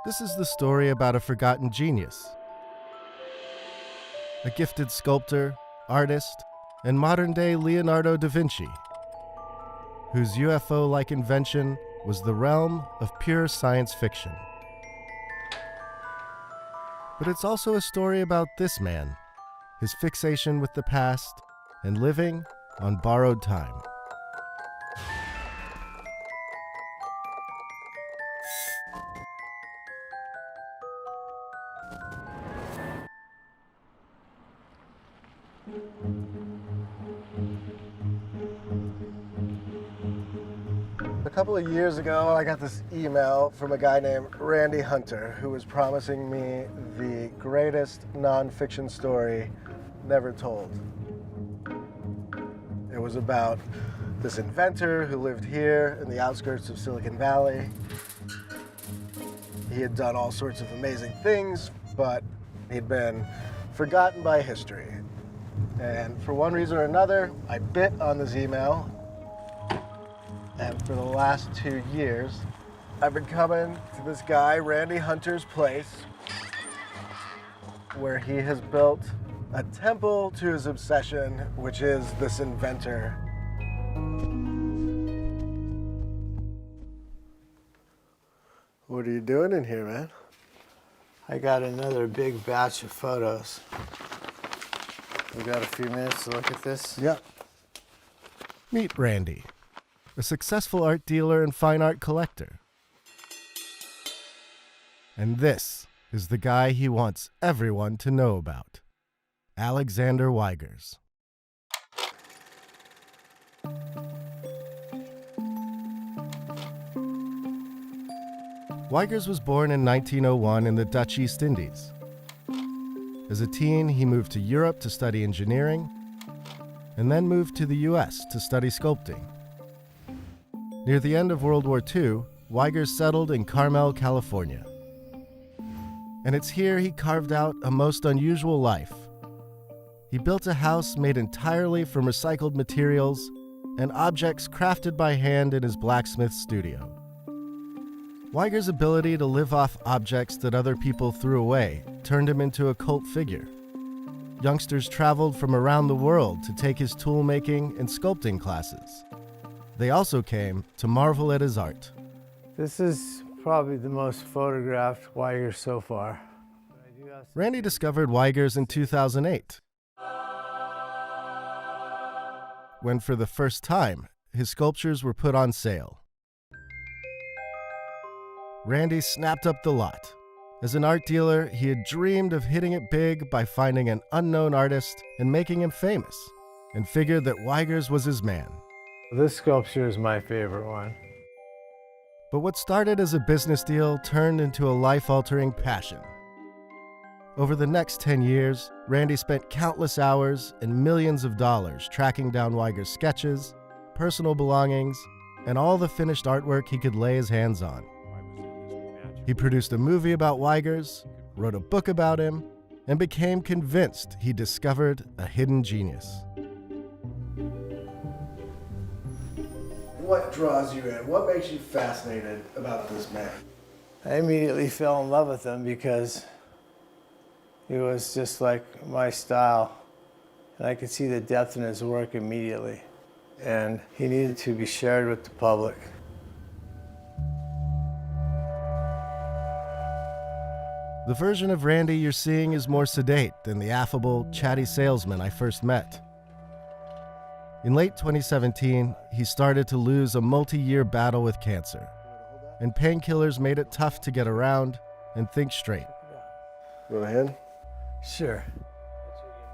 This is the story about a forgotten genius, a gifted sculptor, artist, and modern-day Leonardo da Vinci, whose UFO-like invention was the realm of pure science fiction. But it's also a story about this man, his fixation with the past, and living on borrowed time. A couple of years ago, I got this email from a guy named Randy Hunter who was promising me the greatest nonfiction story never told. It was about this inventor who lived here in the outskirts of Silicon Valley. He had done all sorts of amazing things, but he'd been forgotten by history. And for one reason or another, I bit on this email. And for the last 2 years, I've been coming to this guy, Randy Hunter's place, where he has built a temple to his obsession, which is this inventor. What are you doing in here, man? I got another big batch of photos. We got a few minutes to look at this? Yeah. Meet Randy, a successful art dealer and fine art collector. And this is the guy he wants everyone to know about, Alexander Weigers. Weigers was born in 1901 in the Dutch East Indies. As a teen, he moved to Europe to study engineering, and then moved to the US to study sculpting. Near the end of World War II, Weigers settled in Carmel, California. And it's here he carved out a most unusual life. He built a house made entirely from recycled materials and objects crafted by hand in his blacksmith studio. Weigers' ability to live off objects that other people threw away turned him into a cult figure. Youngsters traveled from around the world to take his tool-making and sculpting classes. They also came to marvel at his art. This is probably the most photographed Weigers so far. Randy discovered Weigers in 2008, when for the first time, his sculptures were put on sale. Randy snapped up the lot. As an art dealer, he had dreamed of hitting it big by finding an unknown artist and making him famous, and figured that Weigers was his man. This sculpture is my favorite one. But what started as a business deal turned into a life-altering passion. Over the next 10 years, Randy spent countless hours and millions of dollars tracking down Weigers' sketches, personal belongings, and all the finished artwork he could lay his hands on. He produced a movie about Weigers, wrote a book about him, and became convinced he discovered a hidden genius. What draws you in? What makes you fascinated about this man? I immediately fell in love with him because he was just like my style. And I could see the depth in his work immediately. And he needed to be shared with the public. The version of Randy you're seeing is more sedate than the affable, chatty salesman I first met. In late 2017, he started to lose a multi-year battle with cancer, and painkillers made it tough to get around and think straight. Go ahead. Sure.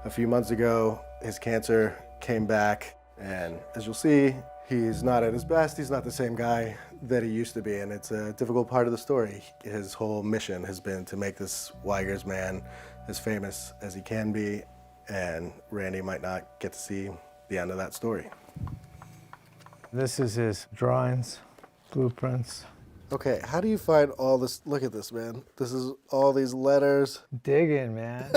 A few months ago, his cancer came back, and as you'll see, he's not at his best. He's not the same guy that he used to be, and it's a difficult part of the story. His whole mission has been to make this Weigers man as famous as he can be, and Randy might not get to see the end of that story. This is his drawings, blueprints. Okay, how do you find all this? Look at this, man. This is all these letters. Digging, man.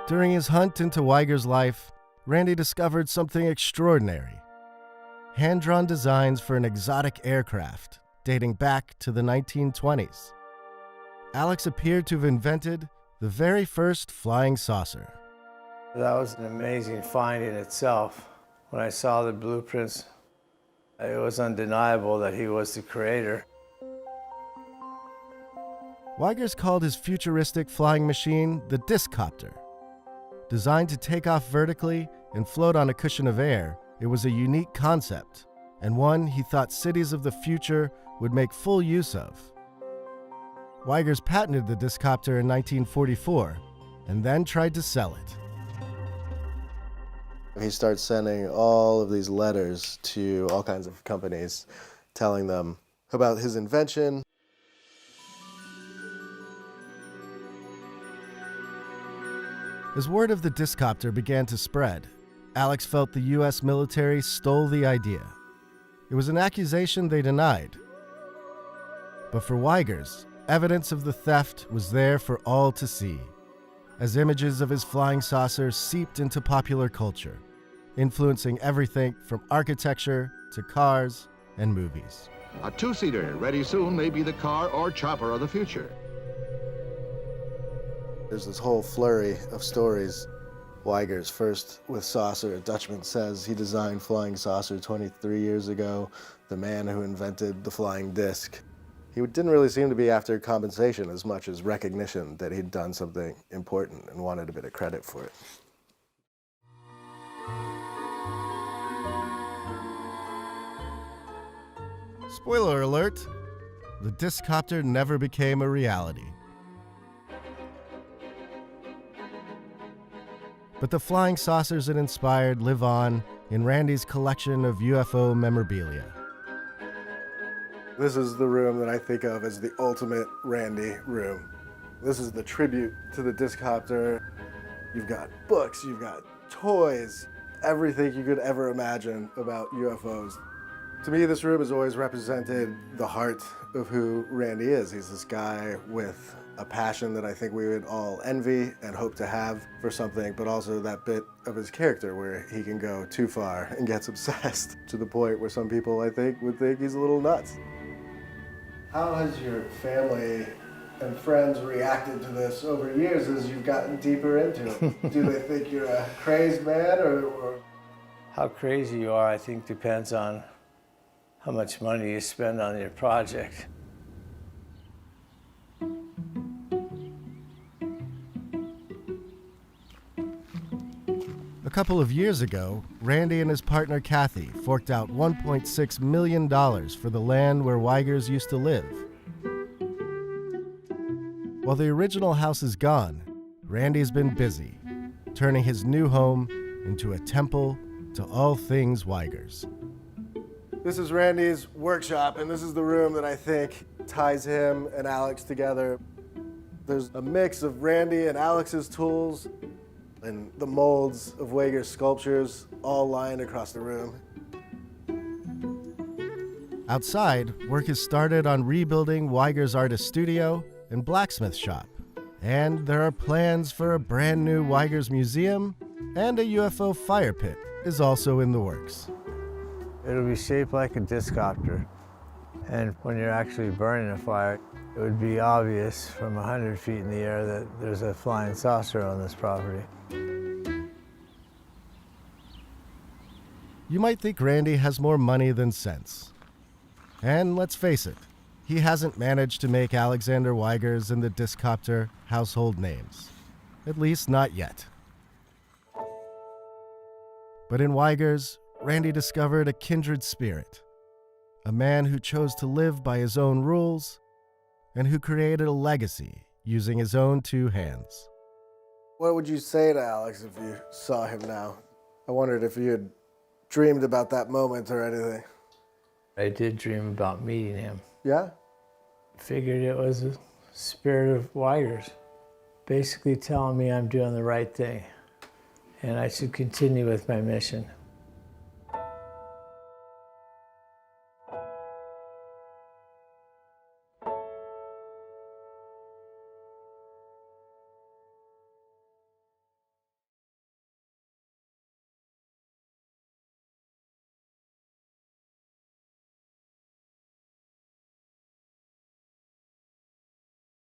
During his hunt into Weigers' life, Randy discovered something extraordinary. Hand-drawn designs for an exotic aircraft dating back to the 1920s. Alex appeared to have invented the very first flying saucer. That was an amazing find in itself. When I saw the blueprints, it was undeniable that he was the creator. Weigers called his futuristic flying machine the Discopter. Designed to take off vertically and float on a cushion of air, it was a unique concept, and one he thought cities of the future would make full use of. Weigers patented the Discopter in 1944 and then tried to sell it. He starts sending all of these letters to all kinds of companies, telling them about his invention. As word of the Discopter began to spread, Alex felt the U.S. military stole the idea. It was an accusation they denied. But for Weigers, evidence of the theft was there for all to see, as images of his flying saucer seeped into popular culture, influencing everything from architecture to cars and movies. A two-seater, ready soon, may be the car or chopper of the future. There's this whole flurry of stories. Weigers, first with saucer, a Dutchman says he designed flying saucer 23 years ago, the man who invented the flying disc. He didn't really seem to be after compensation as much as recognition that he'd done something important and wanted a bit of credit for it. Spoiler alert, the Discopter never became a reality. But the flying saucers it inspired live on in Randy's collection of UFO memorabilia. This is the room that I think of as the ultimate Randy room. This is the tribute to the Discopter. You've got books, you've got toys, everything you could ever imagine about UFOs. To me, this room has always represented the heart of who Randy is. He's this guy with a passion that I think we would all envy and hope to have for something, but also that bit of his character where he can go too far and gets obsessed to the point where some people, I think, would think he's a little nuts. How has your family and friends reacted to this over years as you've gotten deeper into it? Do they think you're a crazed man or... How crazy you are, I think, depends on how much money you spend on your project. A couple of years ago, Randy and his partner Kathy forked out $1.6 million for the land where Weigers used to live. While the original house is gone, Randy's been busy, turning his new home into a temple to all things Weigers. This is Randy's workshop, and this is the room that I think ties him and Alex together. There's a mix of Randy and Alex's tools and the molds of Weigers' sculptures all lined across the room. Outside, work has started on rebuilding Weigers' artist studio and blacksmith shop. And there are plans for a brand new Weigers museum, and a UFO fire pit is also in the works. It'll be shaped like a Discopter. And when you're actually burning a fire, it would be obvious from 100 feet in the air that there's a flying saucer on this property. You might think Randy has more money than sense. And let's face it, he hasn't managed to make Alexander Weigers and the Discopter household names. At least not yet. But in Weigers, Randy discovered a kindred spirit. A man who chose to live by his own rules and who created a legacy using his own two hands. What would you say to Alex if you saw him now? I wondered if you had dreamed about that moment or anything. I did dream about meeting him. Yeah? Figured it was the spirit of Weigers, basically telling me I'm doing the right thing and I should continue with my mission.